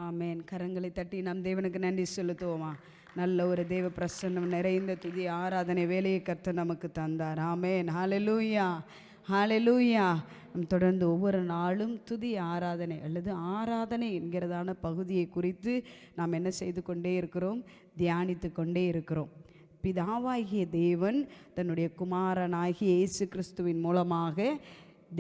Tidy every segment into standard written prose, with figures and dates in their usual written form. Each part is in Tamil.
ஆமேன். கரங்களை தட்டி நம் தேவனுக்கு நன்றி செலுத்துவோமா? நல்ல ஒரு தேவ பிரசன்னம் நிறைந்த துதி ஆராதனை வேலையை கர்த்தர் நமக்கு தந்தார். ஆமேன். ஹல்லேலூயா, ஹல்லேலூயா. நம் தொடர்ந்து ஒவ்வொரு நாளும் துதி ஆராதனை அல்லது ஆராதனை என்கிறதான பகுதியை குறித்து நாம் என்ன செய்து கொண்டே இருக்கிறோம்? தியானித்து கொண்டே இருக்கிறோம். பிதாவாகிய தேவன் தன்னுடைய குமாரனாகிய இயேசு கிறிஸ்துவின் மூலமாக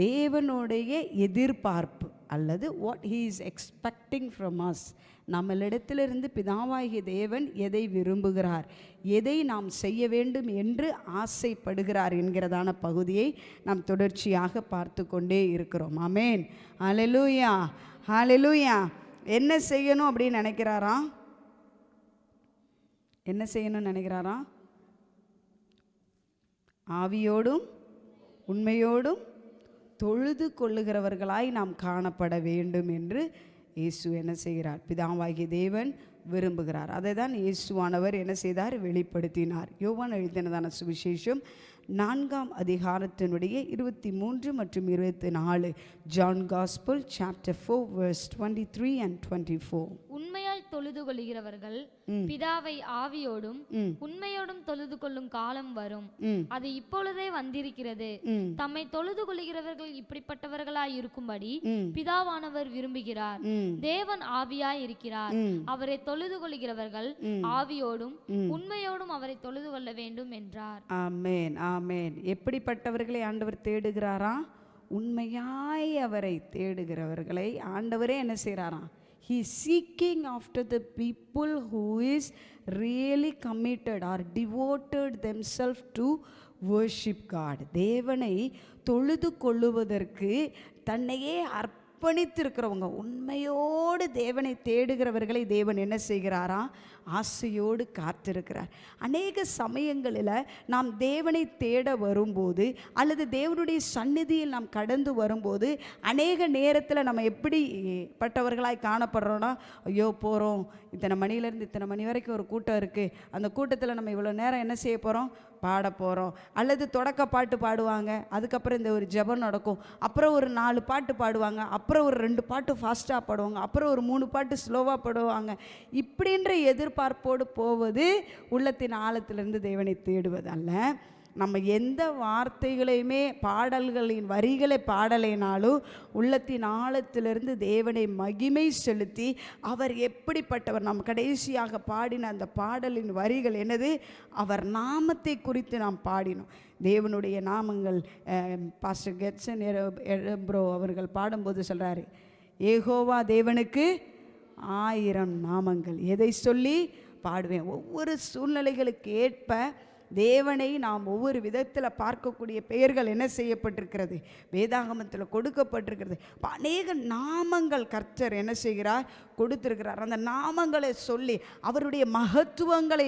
தேவனுடைய எதிர்பார்ப்பு அல்லது what he is expecting from us, நம்மளிடத்திலிருந்து பிதாவாகிய தேவன் எதை விரும்புகிறார், எதை நாம் செய்ய வேண்டும் என்று ஆசைப்படுகிறார் என்கிறதான பகுதியை நாம் தொடர்ச்சியாக பார்த்து கொண்டே இருக்கிறோம். ஆமேன். ஹல்லேலூயா, ஹல்லேலூயா. என்ன செய்யணும் அப்படின்னு நினைக்கிறாராம்? என்ன செய்யணும்னு நினைக்கிறாராம்? ஆவியோடும் உண்மையோடும் தொழுது கொள்ளுகிறவர்களாய் நாம் காணப்பட வேண்டும் என்று இயேசு என்ன செய்கிறார்? பிதாவாகிய தேவன் விரும்புகிறார். அதை தான் இயேசுவானவர் என்ன செய்தார்? வெளிப்படுத்தினார். யோவான் எழுதினதான சுவிசேஷம் 4ஆம் அதிகாரத்தினுடைய 23 மற்றும் 24. John gospel chapter 4 verse 23 and 24. உண்மையாய் தொழுது கொள்கிறவர்கள் பிதாவை ஆவியோடும் உண்மையோடும் தொழுது கொள்ளும் காலம் வரும், அது இப்பொழுதே வந்திருக்கிறது. தம்மை தொழுது கொள்கிறவர்கள் இப்படிப்பட்டவர்களாய் இருக்கும்படி பிதாவானவர் விரும்புகிறார். தேவன் ஆவியாய் இருக்கிறார். அவரை தொழுது கொள்கிறவர்கள் ஆவியோடும் உண்மையோடும் அவரை தொழுது கொள்ள வேண்டும் என்றார். ஆமென், ஆமென். எப்படிப்பட்டவர்களை ஆண்டவர் தேடுகிறாரா? உண்மையாய் அவரை தேடுகிறவர்களை ஆண்டவரே என்ன செய்கிறாராம்? He is seeking after the people who is really committed or devoted themselves to worship God. தேவனை தொழுது கொள்ளுவதற்கு தன்னையே அர்ப்பணித்திருக்கிறவங்க, உண்மையோடு தேவனை தேடுகிறவர்களை தேவன் என்ன செய்கிறாரா? ஆசையோடு காத்திருக்கிறார். அநேக சமயங்களில் நாம் தேவனை தேட வரும்போது அல்லது தேவனுடைய சந்நிதியில் நாம் கடந்து வரும்போது அநேக நேரத்தில் நம்ம எப்படி பட்டவர்களாய் காணப்படுறோன்னா, ஐயோ போகிறோம், இத்தனை மணிலேருந்து இத்தனை மணி வரைக்கும் ஒரு கூட்டம் இருக்குது, அந்த கூட்டத்தில் நம்ம இவ்வளோ நேரம் என்ன செய்ய போகிறோம்? பாட போகிறோம். அல்லது தொடக்க பாட்டு பாடுவாங்க, அதுக்கப்புறம் இந்த ஒரு ஜெபம் நடக்கும், அப்புறம் ஒரு 4 பாட்டு பாடுவாங்க, அப்புறம் ஒரு 2 பாட்டு ஃபாஸ்ட்டாக பாடுவாங்க, அப்புறம் ஒரு 3 பாட்டு ஸ்லோவாக பாடுவாங்க. இப்படின்ற எதிர்பார்ப்போடு போவது உள்ளத்தின் ஆழத்திலிருந்து தேவனை தேடுவதல்ல. நம்ம எந்த வார்த்தைகளையுமே பாடல்களின் வரிகளை பாடலைனாலும் உள்ளத்தின் ஆழத்திலிருந்து தேவனை மகிமை செலுத்தி அவர் எப்படிப்பட்டவர், நம்ம கடைசியாக பாடின அந்த பாடலின் வரிகள் என்னது? அவர் நாமத்தை குறித்து நாம் பாடினோம். தேவனுடைய நாமங்கள் பாஸ்டர் கெட்சன் எரப்ரோ அவர்கள் பாடும்போது சொல்கிறாரு, யெகோவா தேவனுக்கு 1000 நாமங்கள். எதை சொல்லி பாடுவேன்? ஒவ்வொரு சூழ்நிலைகளுக்கு ஏற்ப தேவனை நாம் ஒவ்வொரு விதத்தில் பார்க்கக்கூடிய பெயர்கள் என்ன செய்யப்பட்டிருக்கிறது? வேதாகமத்தில் கொடுக்கப்பட்டிருக்கிறது. அநேக நாமங்கள் கர்த்தர் என்ன செய்கிறார்? கொடுத்திருக்கிறார். அந்த நாமங்களை சொல்லி அவருடைய மகத்துவங்களை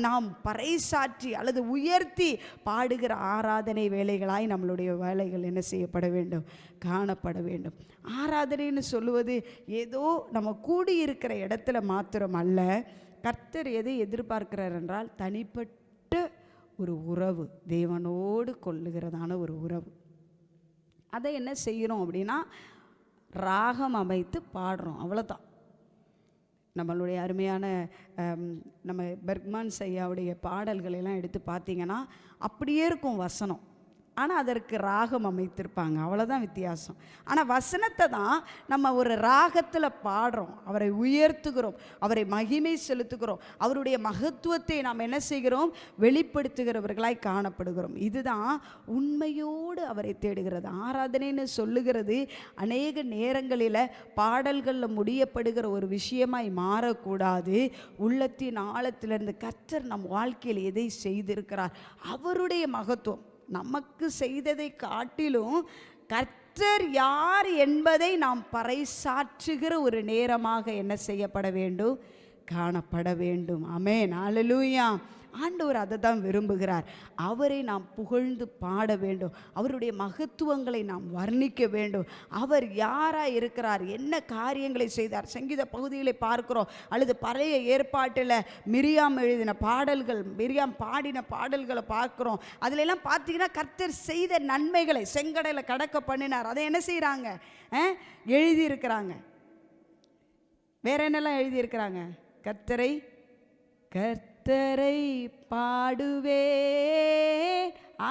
நாம் பறைசாற்றி அல்லது உயர்த்தி பாடுகிற ஆராதனை வேலைகளாய் நம்மளுடைய வேலைகள் என்ன செய்யப்பட வேண்டும்? காணப்பட வேண்டும். ஆராதனைன்னு சொல்லுவது ஏதோ நம்ம கூடியிருக்கிற இடத்துல மாத்திரம் அல்ல. கர்த்தர் எதை எதிர்பார்க்கிறார் என்றால் தனிப்பட்ட ஒரு உறவு, தேவனோடு கொள்ளுகிறதான ஒரு உறவு. அதை என்ன செய்கிறோம் அப்படின்னா ராகம் அமைத்து பாடுறோம், அவ்வளோதான். நம்மளுடைய அருமையான நம்ம பெர்க்மான் ஐயாவுடைய பாடல்களெல்லாம் எடுத்து பார்த்தீங்கன்னா அப்படியே இருக்கும் வசனம், ஆனால் அதற்கு ராகம் அமைத்திருப்பாங்க, அவ்வளோதான் வித்தியாசம். ஆனால் வசனத்தை தான் நம்ம ஒரு ராகத்தில் பாடுறோம், அவரை உயர்த்துகிறோம், அவரை மகிமை செலுத்துகிறோம், அவருடைய மகத்துவத்தை நாம் என்ன செய்கிறோம்? வெளிப்படுத்துகிறவர்களாய் காணப்படுகிறோம். இதுதான் உண்மையோடு அவரை தேடுகிறது. ஆராதனைன்னு சொல்லுகிறது அநேக நேரங்களில் பாடல்களில் முடியப்படுகிற ஒரு விஷயமாய் மாறக்கூடாது. உள்ளத்தின் ஆழத்திலிருந்து கர்த்தர் நம் வாழ்க்கையில் எதை செய்திருக்கிறார், அவருடைய மகத்துவம், நமக்கு செய்ததை காட்டிலும் கர்த்தர் யார் என்பதை நாம் பறைசாற்றுகிற ஒரு நேரமாக என்ன செய்யப்பட வேண்டும்? காணப்பட வேண்டும். ஆமென், ஹல்லேலூயா. ஆண்டவர் அதை தான் விரும்புகிறார். அவரை நாம் புகழ்ந்து பாட வேண்டும், அவருடைய மகத்துவங்களை நாம் வர்ணிக்க வேண்டும். அவர் யாராக இருக்கிறார், என்ன காரியங்களை செய்தார். சங்கீத பகுதிகளை பார்க்கிறோம், அல்லது பழைய ஏற்பாட்டில் மிரியாம் எழுதின பாடல்கள், மிரியாம் பாடின பாடல்களை பார்க்குறோம். அதிலெல்லாம் பார்த்தீங்கன்னா கர்த்தர் செய்த நன்மைகளை, செங்கடலை கடக்க பண்ணினார், அதை என்ன செய்கிறாங்க? எழுதியிருக்கிறாங்க. வேற என்னெல்லாம் எழுதியிருக்கிறாங்க? கர்த்தரை பாடுவே,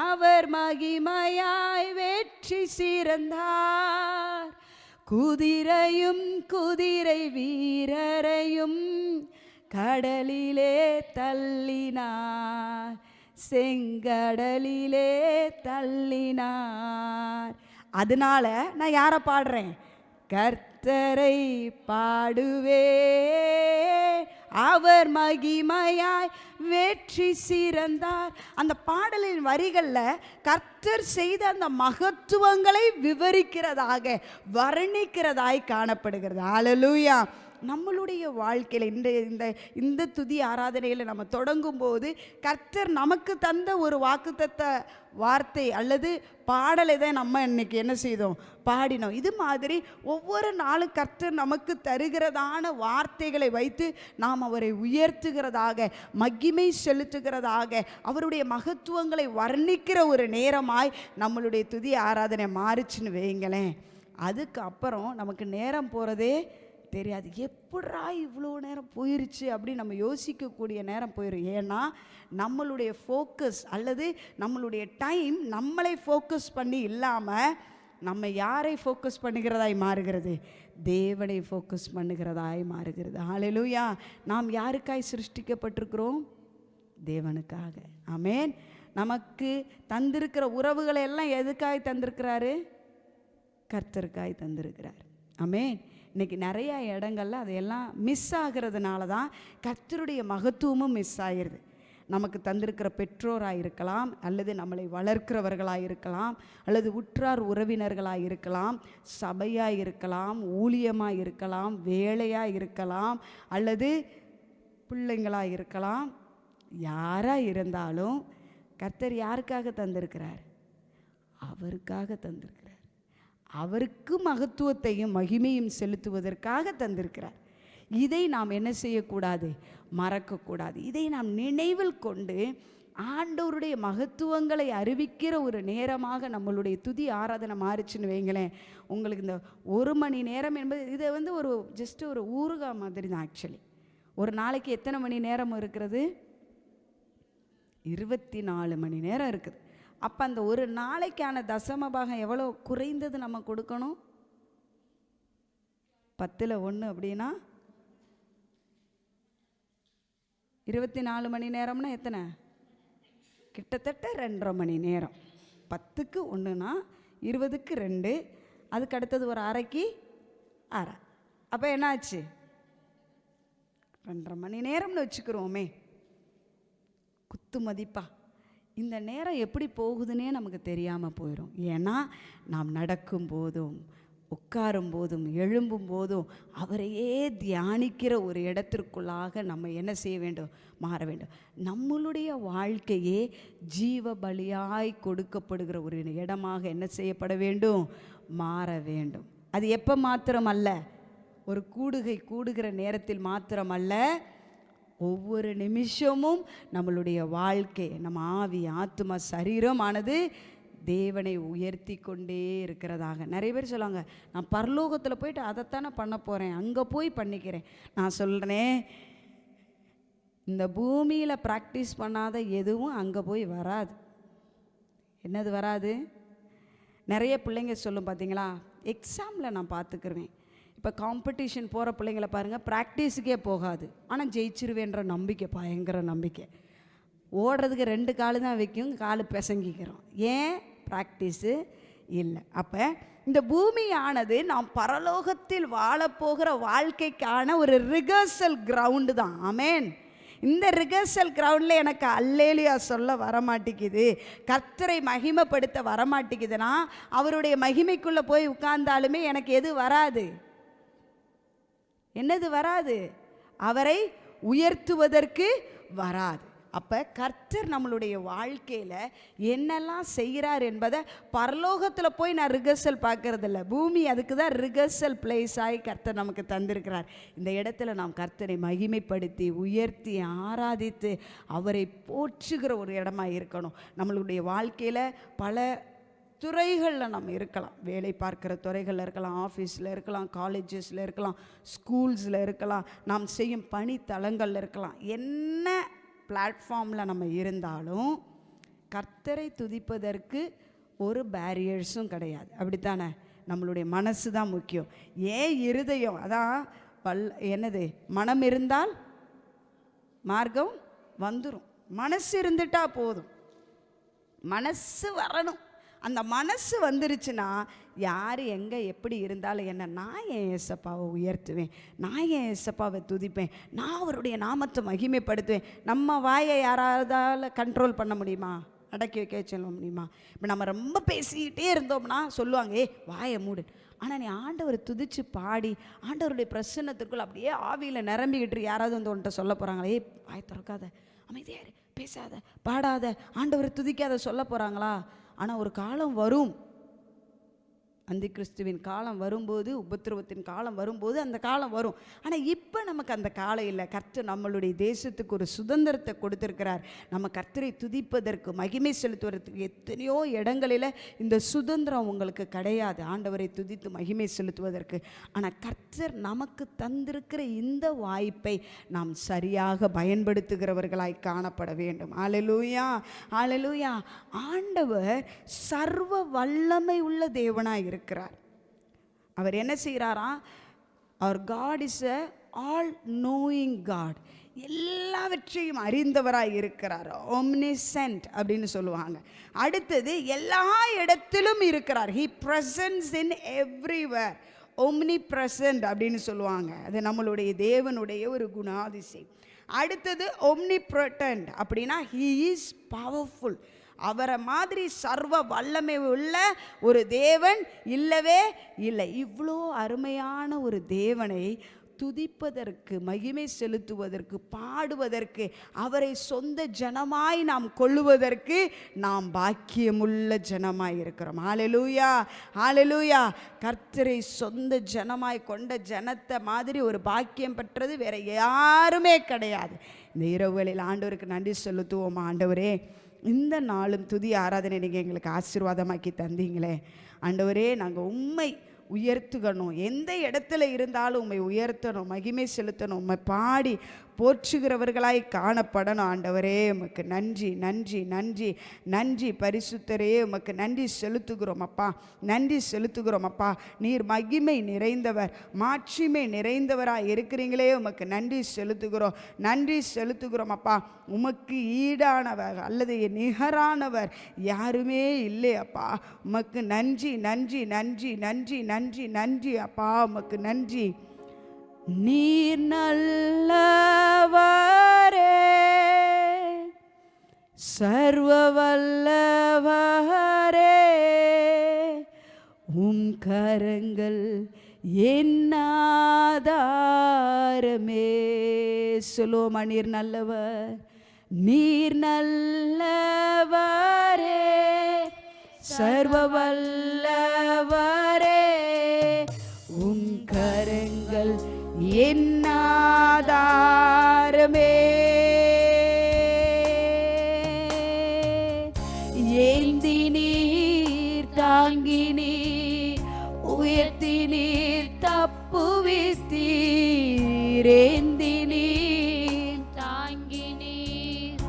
அவர் மகிமையாய் வெற்றி சிறந்தார், குதிரையும் குதிரை வீரரையும் கடலிலே தள்ளினார், செங்கடலிலே தள்ளினார். அதனால நான் யாரை பாடுறேன்? கர்த்தரை பாடுவே, அவர் மகிமையாய் வெற்றி சிறந்தார். அந்த பாடலின் வரிகளில் கர்த்தர் செய்த அந்த மகத்துவங்களை விவரிக்கிறதாக, வர்ணிக்கிறதாய் காணப்படுகிறது. ஹல்லேலூயா. நம்மளுடைய வாழ்க்கையில் இந்த துதி ஆராதனையில் நம்ம தொடங்கும் போது கர்த்தர் நமக்கு தந்த ஒரு வாக்குத்தத்த வார்த்தை அல்லது பாடலை தான் நம்ம இன்னைக்கு என்ன செய்தோம்? பாடினோம். இது மாதிரி ஒவ்வொரு நாளும் கர்த்தர் நமக்கு தருகிறதான வார்த்தைகளை வைத்து நாம் அவரை உயர்த்துகிறதாக, மகிமை செலுத்துகிறதாக, அவருடைய மகத்துவங்களை வர்ணிக்கிற ஒரு நேரமாய் நம்மளுடைய துதி ஆராதனை மாறிச்சுன்னு வைங்களேன். அதுக்கு அப்புறம் நமக்கு நேரம் போகிறதே தெரியாது. எப்படா இவ்வளோ நேரம் போயிருச்சு அப்படின்னு நம்ம யோசிக்கக்கூடிய நேரம் போயிடும். ஏன்னா நம்மளுடைய ஃபோக்கஸ் அல்லது நம்மளுடைய டைம் நம்மளை ஃபோக்கஸ் பண்ணி இல்லாமல் நம்ம யாரை ஃபோக்கஸ் பண்ணுகிறதாய் மாறுகிறது? தேவனை ஃபோக்கஸ் பண்ணுகிறதாய் மாறுகிறது. ஹல்லேலூயா. நாம் யாருக்காய் சிருஷ்டிக்கப்பட்டிருக்கிறோம்? தேவனுக்காக. ஆமென். நமக்கு தந்திருக்கிற உறவுகளை எல்லாம் எதுக்காய் தந்திருக்கிறாரு? கர்த்தருக்காய் தந்திருக்கிறார். ஆமென். இன்றைக்கி நிறையா இடங்கள்ல அதையெல்லாம் மிஸ் ஆகிறதுனால தான் கர்த்தருடைய மகத்துவமும் மிஸ் ஆகிடுது. நமக்கு தந்திருக்கிற பெற்றோராக இருக்கலாம், அல்லது நம்மளை வளர்க்கிறவர்களாக இருக்கலாம், அல்லது உற்றார் உறவினர்களாக இருக்கலாம், சபையாக இருக்கலாம், ஊழியமாக இருக்கலாம், வேலையாக இருக்கலாம், அல்லது பிள்ளைங்களாக இருக்கலாம். யாராக இருந்தாலும் கர்த்தர் யாருக்காக தந்திருக்கிறார்? அவருக்காக தந்திருக்கிறார். அவருக்கு மகத்துவத்தையும் மகிமையும் செலுத்துவதற்காக தந்திருக்கிறார். இதை நாம் என்ன செய்யக்கூடாது? மறக்கக்கூடாது. இதை நாம் நினைவில் கொண்டு ஆண்டவருடைய மகத்துவங்களை அறிவிக்கிற ஒரு நேரமாக நம்மளுடைய துதி ஆராதனை மாறிச்சுன்னு வைங்களேன். உங்களுக்கு இந்த 1 மணி நேரம் என்பது இதை ஒரு ஜஸ்ட் ஒரு ஊறுகா மாதிரி தான். ஆக்சுவலி ஒரு நாளைக்கு எத்தனை மணி நேரம் இருக்கிறது? 24 மணி நேரம் இருக்குது. அப்போ அந்த ஒரு நாளைக்கான தசம பாகம் எவ்வளோ குறைந்தது நம்ம கொடுக்கணும்? 10ல் 1 அப்படின்னா 24 மணி நேரம்னா எத்தனை? கிட்டத்தட்ட 2.5 மணி நேரம். 10க்கு 1னா 20க்கு 2, அதுக்கு அடுத்தது ஒரு அரைக்கு அரை. அப்போ என்னாச்சு? 2.5 மணி நேரம்னு வச்சுக்கிறோமே. குத்து மதிப்பா இந்த நேரம் எப்படி போகுதுன்னே நமக்கு தெரியாமல் போயிடும். ஏன்னா நாம் நடக்கும் போதும், உட்காரும் போதும், எழும்பும் போதும் அவரையே தியானிக்கிற ஒரு இடத்திற்குள்ளாக நம்ம என்ன செய்ய வேண்டும்? மாற வேண்டும். நம்மளுடைய வாழ்க்கையே ஜீவ பலியாய் கொடுக்கப்படுகிற ஒரு இடமாக என்ன செய்யப்பட வேண்டும்? மாற வேண்டும். அது எப்போ மாத்திரமல்ல, ஒரு கூடுகிற நேரத்தில் மாத்திரமல்ல, ஒவ்வொரு நிமிஷமும் நம்மளுடைய வாழ்க்கை, நம்ம ஆவி, ஆத்துமா, சரீரமானது தேவனை உயர்த்தி கொண்டே இருக்கிறதாக. நிறைய பேர் சொல்லுவாங்க, நான் பரலோகத்தில் போயிட்டு அதைத்தானே பண்ண போகிறேன், அங்கே போய் பண்ணிக்கிறேன். நான் சொல்கிறேன், இந்த பூமியில் ப்ராக்டிஸ் பண்ணாத எதுவும் அங்கே போய் வராது. என்னது வராது? நிறைய பிள்ளைங்க சொல்லும் பார்த்தீங்களா, எக்ஸாமில் நான் பார்த்துக்குருவேன். இப்போ காம்படிஷன் போகிற பிள்ளைங்களை பாருங்கள், ப்ராக்டிஸுக்கே போகாது, ஆனால் ஜெயிச்சிருவேன்ற நம்பிக்கை, பயங்கர நம்பிக்கை. ஓடுறதுக்கு 2 கால் தான் வைக்கும், கால் பிசங்கிக்கிறோம். ஏன்? ப்ராக்டிஸு இல்லை. அப்போ இந்த பூமியானது நாம் பரலோகத்தில் வாழப்போகிற வாழ்க்கைக்கான ஒரு ரிகர்சல் கிரவுண்டு தான். ஆமென். இந்த ரிகர்சல் கிரவுண்டில் எனக்கு அல்லேலியா சொல்ல வரமாட்டேங்குது, கர்த்தரை மகிமைப்படுத்த வரமாட்டேங்குதுன்னா, அவருடைய மகிமைக்குள்ளே போய் உட்கார்ந்தாலுமே எனக்கு எது வராது? என்னது வராது? அவரை உயர்த்துவதற்கு வராது. அப்போ கர்த்தர் நம்மளுடைய வாழ்க்கையில் என்னெல்லாம் செய்கிறார் என்பதை பரலோகத்தில் போய் நான் ரிகர்சல் பார்க்கறதில்ல. பூமி அதுக்கு தான் ரிகர்சல் பிளேஸாய் கர்த்தர் நமக்கு தந்திருக்கிறார். இந்த இடத்துல நாம் கர்த்தரை மகிமைப்படுத்தி உயர்த்தி ஆராதித்து அவரை போற்றுகிற ஒரு இடமா இருக்கணும். நம்மளுடைய வாழ்க்கையில் பல துறைகளில் நம்ம இருக்கலாம். வேலை பார்க்குற துறைகளில் இருக்கலாம், ஆஃபீஸில் இருக்கலாம், காலேஜஸில் இருக்கலாம், ஸ்கூல்ஸில் இருக்கலாம், நாம் செய்யும் பணித்தலங்களில் இருக்கலாம். என்ன பிளாட்ஃபார்மில் நம்ம இருந்தாலும் கர்த்தரை துதிப்பதற்கு ஒரு பேரியர்ஸும் கிடையாது. அப்படித்தானே? நம்மளுடைய மனசு தான் முக்கியம். ஏன் இருதயம், அதான் என்னது, மனம் இருந்தால் மார்க்கம் வந்துடும். மனசு இருந்துட்டா போதும், மனசு வரணும். அந்த மனசு வந்துருச்சுன்னா யார் எங்கே எப்படி இருந்தாலும் என்ன, நான் என் ஏசப்பாவை உயர்த்துவேன், நான் என் ஏசப்பாவை துதிப்பேன், நான் அவருடைய நாமத்தை மகிமைப்படுத்துவேன். நம்ம வாயை யாராவதால் கண்ட்ரோல் பண்ண முடியுமா? அடக்கி வைக்க சொல்ல முடியுமா? இப்போ நம்ம ரொம்ப பேசிக்கிட்டே இருந்தோம்னா சொல்லுவாங்க, வாயை மூடு. ஆனால் நீ ஆண்டவரை துதிச்சு பாடி ஆண்டவருடைய பிரசன்னத்திற்குள் அப்படியே ஆவியில் நிரம்பிக்கிட்டு யாராவது வந்து உன்கிட்ட சொல்ல போகிறாங்களே, வாயை திறக்காத, அமைதியாரு, பேசாத, பாடாத, ஆண்டவரை துதிக்காத சொல்ல போகிறாங்களா? ஆனால் ஒரு காலம் வரும், அந்தி கிறிஸ்துவின் காலம் வரும்போது, உபத்திரவத்தின் காலம் வரும்போது அந்த காலம் வரும். ஆனால் இப்போ நமக்கு அந்த காலம் இல்லை. கர்த்தர் நம்மளுடைய தேசத்துக்கு ஒரு சுதந்திரத்தை கொடுத்துருக்கிறார். நம்ம கர்த்தரை துதிப்பதற்கு, மகிமை செலுத்துவதற்கு எத்தனையோ இடங்களில் இந்த சுதந்திரம் உங்களுக்கு கிடையாது, ஆண்டவரை துதித்து மகிமை செலுத்துவதற்கு. ஆனால் கர்த்தர் நமக்கு தந்திருக்கிற இந்த வாய்ப்பை நாம் சரியாக பயன்படுத்துகிறவர்களாய் காணப்பட வேண்டும். அல்லேலூயா, அல்லேலூயா. ஆண்டவர் சர்வ வல்லமை உள்ள தேவனாய் இருக்கிறார். அவர் என்ன செய்கிறாராம்? அவர் God is a all knowing God, எல்லாவற்றையும் அறிந்தவராய் இருக்கிறார். ஒம்னிசென்ட் அப்படின்னு சொல்லுவாங்க. அடுத்தது எல்லா இடத்திலும் இருக்கிறார். He presence in everywhere. Omni present அப்படின்னு சொல்லுவாங்க. அது நம்மளுடைய தேவனுடைய ஒரு குணாதிசயம். அடுத்தது ஒம்னி ப்ரொட்டன்ட் அப்படின்னா ஹி இஸ் பவர்ஃபுல். அவரை மாதிரி சர்வ வல்லமை உள்ள ஒரு தேவன் இல்லவே இல்லை. இவ்வளோ அருமையான ஒரு தேவனை துதிப்பதற்கு, மகிமை செலுத்துவதற்கு, பாடுவதற்கு, அவரை சொந்த ஜனமாய் நாம் கொள்ளுவதற்கு நாம் பாக்கியமுள்ள ஜனமாய் இருக்கிறோம். ஹல்லேலூயா, ஹல்லேலூயா. கர்த்தரை சொந்த ஜனமாய் கொண்ட ஜனத்தை மாதிரி ஒரு பாக்கியம் பெற்றது வேற யாருமே கிடையாது. இந்த இரவுகளில் ஆண்டவருக்கு நன்றி செலுத்துவோம். ஆண்டவரே, இந்த நாளும் துதி ஆராதனை நீங்கள் எங்களுக்கு ஆசீர்வாதமாக்கி தந்தீங்களே ஆண்டவரே, நாங்கள் உம்மை உயர்த்துக்கணும். எந்த இடத்துல இருந்தாலும் உம்மை உயர்த்தணும், மகிமை செலுத்தணும், உம்மை பாடி போற்றுகிறவர்களாய் காணப்படணும். ஆண்டவரே, உமக்கு நன்றி, நன்றி, நன்றி, நன்றி. பரிசுத்தரே, உமக்கு நன்றி செலுத்துகிறோம் அப்பா, நன்றி செலுத்துகிறோம் அப்பா. நீர் மகிமை நிறைந்தவர், மாட்சிமை நிறைந்தவராக இருக்கிறீங்களே, உமக்கு நன்றி செலுத்துகிறோம், நன்றி செலுத்துகிறோம் அப்பா. உமக்கு ஈடானவர் அல்லது நிகரானவர் யாருமே இல்லை அப்பா. உமக்கு நன்றி, நன்றி, நன்றி, நன்றி, நன்றி, நன்றி அப்பா. உமக்கு நன்றி. நீர் நல்லவரே, சர்வ வல்லவரே, உம் கரங்கள் என்னாதாரமே. சொல்லுவோமா? நீர் நல்லவர், நீர் நல்லவரே, சர்வ வல்லவரே, உம் கரங்கள் என்னாதாரமே. ஏந்தி நீர், தாங்கி நீர், உயர்த்தி நீர், தப்புவித்தீர். ஏந்தி நீர், தாங்கி நீர்,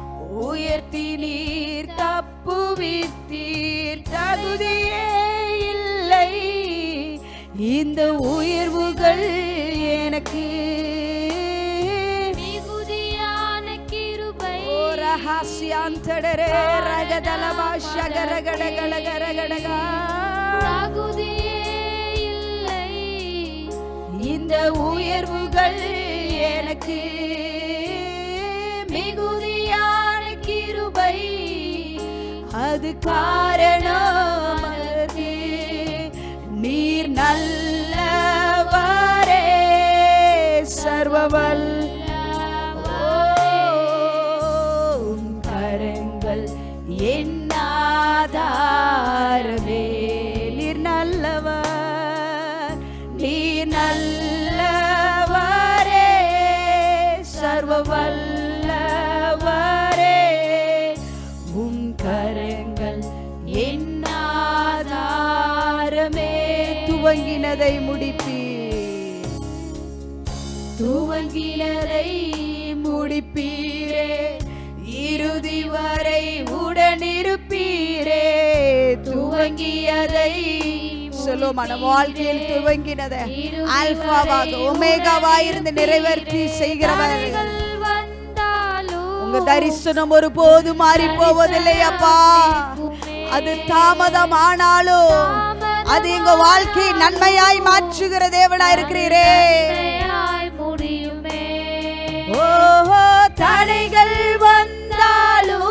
உயர்த்தி நீர், தப்புவித்தீர். தகுதியே இல்லை இந்த உயர்வுகள் எனக்கு, மிகுதியான கிருபை. ரகசியாந்தடரே ரகதலபாஷகரகடகடகரகடகா. தகுதியே இல்லை இந்த உயர்வுகள் எனக்கு, மிகுதியான கிருபை. அது காரணம் நீர் நல்லவரே, சர்வ வல்லவரே, கரங்கள் என்னாதாரமே. நீர் நல்லவர், நீர் நல்லவரே, சர்வ வல்லவரே, உம் கரங்கள் என்னாதாரமே. துவங்கினதை முடிப்பீர், துவங்கினதை முடிப்பீரே, இறுதி வரை உடனிருப்பீரே. துவங்கியதை சொல்லுமான வாழ்க்கையில் துவங்கினதை ஆல்பாவாக ஒமேகாவாக இருந்து நிறைவேற்றி செய்கிறவர். உங்க தரிசனம் ஒரு போது மாறி போவதில்லை அப்பா. அது தாமதம் ஆனாலும் அது எங்க வாழ்க்கையை நன்மையாய் மாற்றுகிற தேவனாய் இருக்கிறீரே. ஓஹோ, தடைகள் வந்தாலும்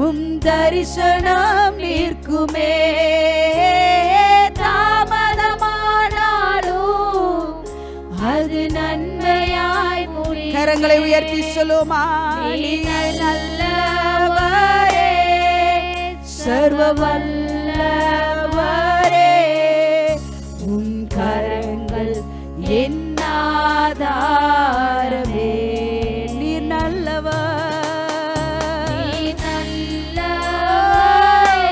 உம் தரிசனம் நிற்குமே, தாமதமானாலும் அது நன்மையாய் முடியும். கரங்களை உயர்த்தி சொல்லுமா, நல்லவரே, சர்வ வல்லவரே, உம் கரங்கள் என் ஆதாரமே. நீர் நல்லவர்,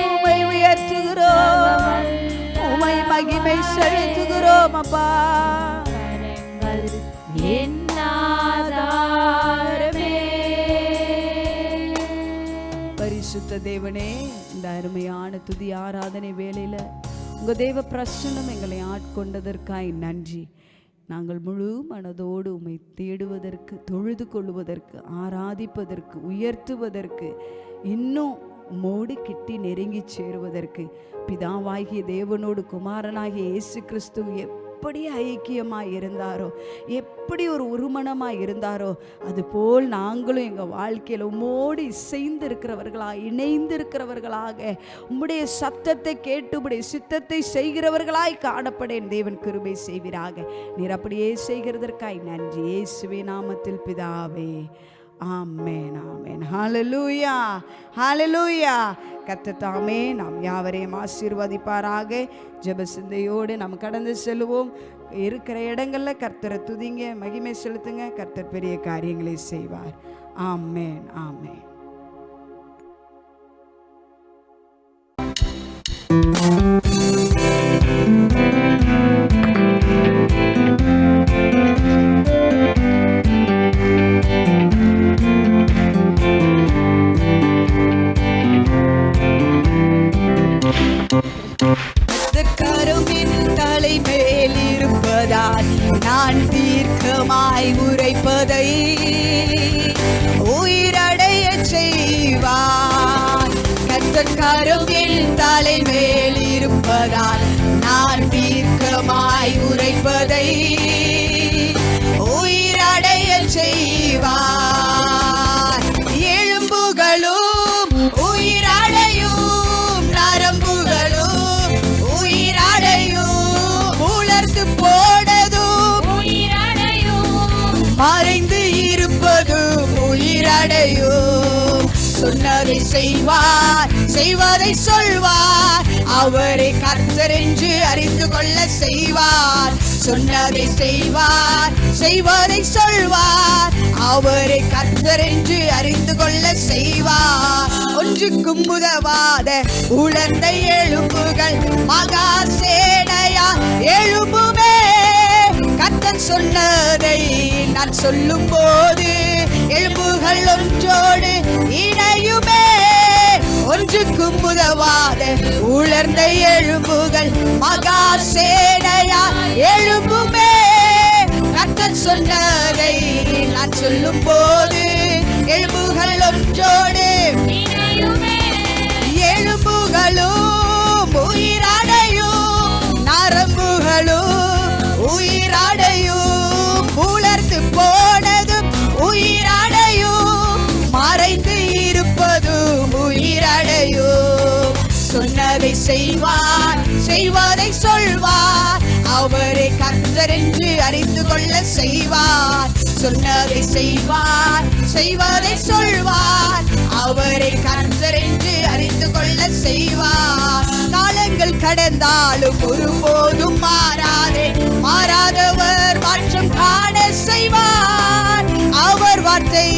உம்மை உயர்த்துகிறோம், உம்மை மகிமை செலுத்துகிறோம் அப்பா. என் ஆதாரமே. பரிசுத்த தேவனே, இந்த அருமையான துதி ஆராதனை வேளையில உங்க தேவ பிரசன்னம் எங்களை ஆட்கொண்டதற்காய் நன்றி. நாங்கள் முழு மனதோடு உம்மை தேடுவதற்கு, தொழுது கொள்வதற்கு, ஆராதிப்பதற்கு, உயர்த்துவதற்கு, இன்னும் உம்மோடு கிட்டி நெருங்கி சேருவதற்கு பிதாவாகிய தேவனோடு குமாரனாகிய இயேசு கிறிஸ்து எப்படி ஐக்கியமாக இருந்தாரோ, எப்படி ஒரு ஒருமனமாக இருந்தாரோ, அதுபோல் நாங்களும் எங்கள் வாழ்க்கையில் உம்மோடு இசைந்து இருக்கிறவர்களாக, இணைந்து இருக்கிறவர்களாக, உம்முடைய சத்தத்தை கேட்டு உம்முடைய சித்தத்தை செய்கிறவர்களாய் காணப்படேன் தேவன் கிருபை செய்வீராக. நீர் அப்படியே செய்கிறதற்காய் நன்றி. இயேசுவின் நாமத்தில் பிதாவே, ஆமென், ஆமென். ஹல்லேலூயா, ஹல்லேலூயா. கர்த்தர் தாமே நாம் யாவரையும் ஆசீர்வதிப்பாராக. ஜெப சிந்தையோடு நாம் கடந்து செல்வோம். இருக்கிற இடங்கள்ல கர்த்தரை துதிங்க, மகிமை செலுத்துங்க. கர்த்தர் பெரிய காரியங்களை செய்வார். ஆமென், ஆமென். நான் தீர்க்கமாய் உரைப்பதை உயிரடைய செய்வார். கர்த்தர் கரம் என் தலை மேல் இருப்பதால் நான் தீர்க்கமாய் உரைப்பதை உயிரடைய செய்வார். எலும்புகளும் உயிரடையும், நரம்புகளும் உயிரடையும், உலர்ந்து போனதும் மறைந்து இருப்பதும் உயிரடையும். சொன்னதை செய்வார், செய்வதை சொல்வார், அவரை கர்த்தர் என்று அறிந்து கொள்ள செய்வார். சொன்னதை செய்வார், செய்வதை சொல்வார், அவரை கர்த்தர் என்று அறிந்து கொள்ள செய்வார். ஒன்றுக்கும் உதவாத உலர்ந்த எலும்புகள் மகா சேனையா எழும்புமே. கர்த்தர் சொன்னதை நான் சொல்லும் போது எலும்புகள் ஒன்றோடு இணையுமே. ஒன்றுக்கும் உதவாத உலர்ந்த எலும்புகள் மகா சேனையா எழும்புமே. கர்த்தர் சொன்னதை நான் சொல்லும் போது எலும்புகள் ஒன்றோடு இணையுமே. எலும்புகளும் உயிரடையும், நரம்புகளும் உயிரடையும், உலர்ந்து போனதும் உயிரடையும், மறைந்து இருப்பதும் உயிரடையும். சொன்னதை செய்வார், செய்வதை சொல்வார், அவரை கர்த்தர் என்று அறிந்து கொள்ள செய்வார். சொன்னதை செய்வார், செய்வதை சொல்வார், அவரை கர்த்தர் என்று அறிந்து கொள்ள செய்வார். காலங்கள் கடந்தாலும் ஒருபோதும் மாறாதே, மாறாதவர் மாற்றம் காண செய்வார். அவர் வார்த்தை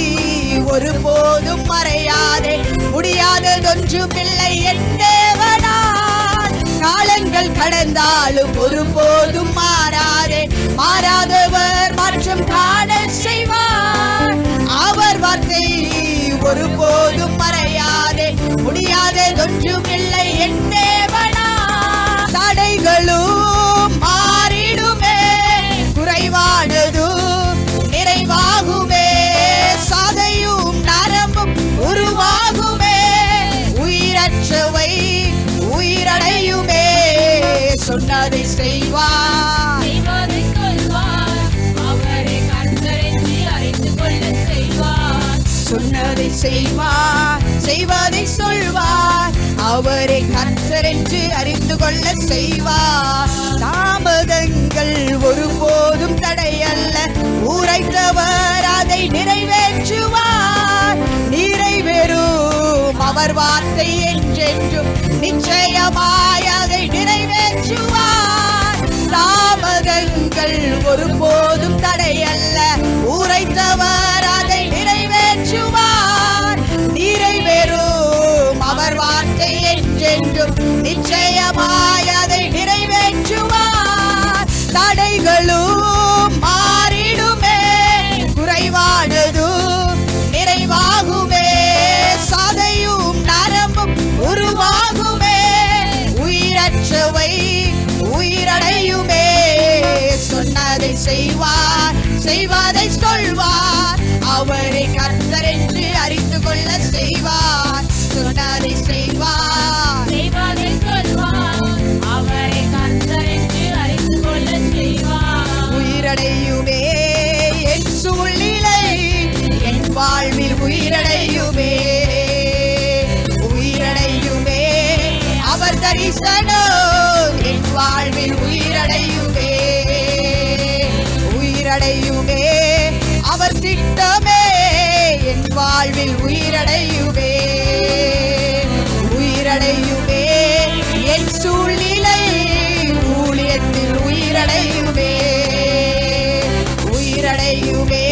ஒருபோதும் மறையாதே, முடியாததொன்றுமில்லை என் தேவனார். காலங்கள் காலங்கள் கடந்தாலும் ஒருபோதும் மாறாதே. மாறாதவர் மாற்றம் காண செய்வார். அவர் வார்த்தை ஒருபோதும் மறையாதே. முடியாததொன்றும் இல்லை என் தேவனா. தடைகளும் மாறிடுமே, குறைவானதும் நிறைவாகுமே. சாதையும் நரம்பும் உருவாகுமே, உயிரற்றவை உயிரடையுமே. சொன்னதை செய்வார், செய்வதை சொல்வார். அவரை கர்த்தரென்று அறிந்து கொள்ள செய்வார். சொன்னதை செய்வார், செய்வதை சொல்வார். அவரை கர்த்தர் என்று அறிந்து கொள்ள செய்வார். தாமதங்கள் ஒருபோதும் தடையல்ல, உரைத்தவர் அதை நிறைவேற்றுவார். நிறைவேறும் அவர் வார்த்தை என்றென்றும் நிச்சயமாய் அதை நிறைவேற்றுவார். தாமதங்கள் ஒருபோதும் தடையல்ல, உரைத்தவர் அதை நிறைவேற்றுவார். நிறைவேறும் அவர் வார்த்தை என்றென்றும் நிச்சயமாய் அதை நிறைவேற்றுவார். தடைகளும் மாறிடுமே, குறைவானதும் நிறைவாகுமே. சாதையும் நரம்பும் உருவாகுமே, உயிரற்றவை உயிரடையுமே. சொன்னதை செய்வார், செய்வதை சொல்வார். அவரை கர்த்தர் என்று அறிந்து கொள்ள செய்வார். சொன்னதை செய்வார், செய்வதை சொல்வார். அவரை கர்த்தர் என்று அறிந்து கொள்ள செய்வார். உயிரடையுமே என் சூழ்நிலை, என் வாழ்வில் உயிரடையுமே. உயிரடையுமே அவர் தரிசனம், என் வாழ்வில் உயிரடையுமே. உயிரடையுமே அவர் திட்டமே, என் வாழ்வில் உயிரடையுமே. உயிரடையுமே என் சூழ்நிலை, ஊழியத்தில் உயிரடையுமே. உயிரடையுமே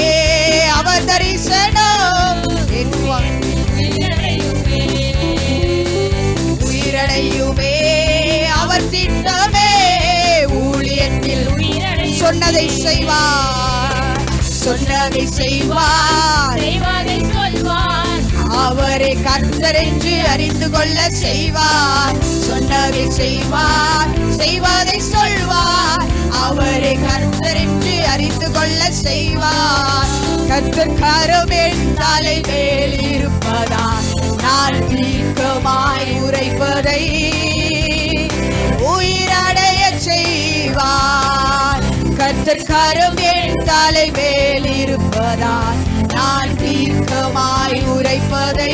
அவர் தரிசனம், என் உயிரடையுமே. உயிரடையுமே அவர் திட்டமே, ஊழியத்தில் சொன்னதை செய்வார். சொன்னதை செய்வார், செய்வதை சொல்வார். அவரை கர்த்தர் என்று அறிந்து கொள்ள செய்வார். சொன்னதை செய்வார், செய்வதை சொல்வார். அவரை கர்த்தர் என்று அறிந்து கொள்ள செய்வார். கர்த்தர் கரம் என் தலை மேல் இருப்பதால் நான் தீர்க்கமாய் உரைப்பதை உயிரடைய செய்வார். கர்த்தர் கரம் என் தலை மேல் இருப்பதால் நான் தீர்க்கமாய் உரைப்பதை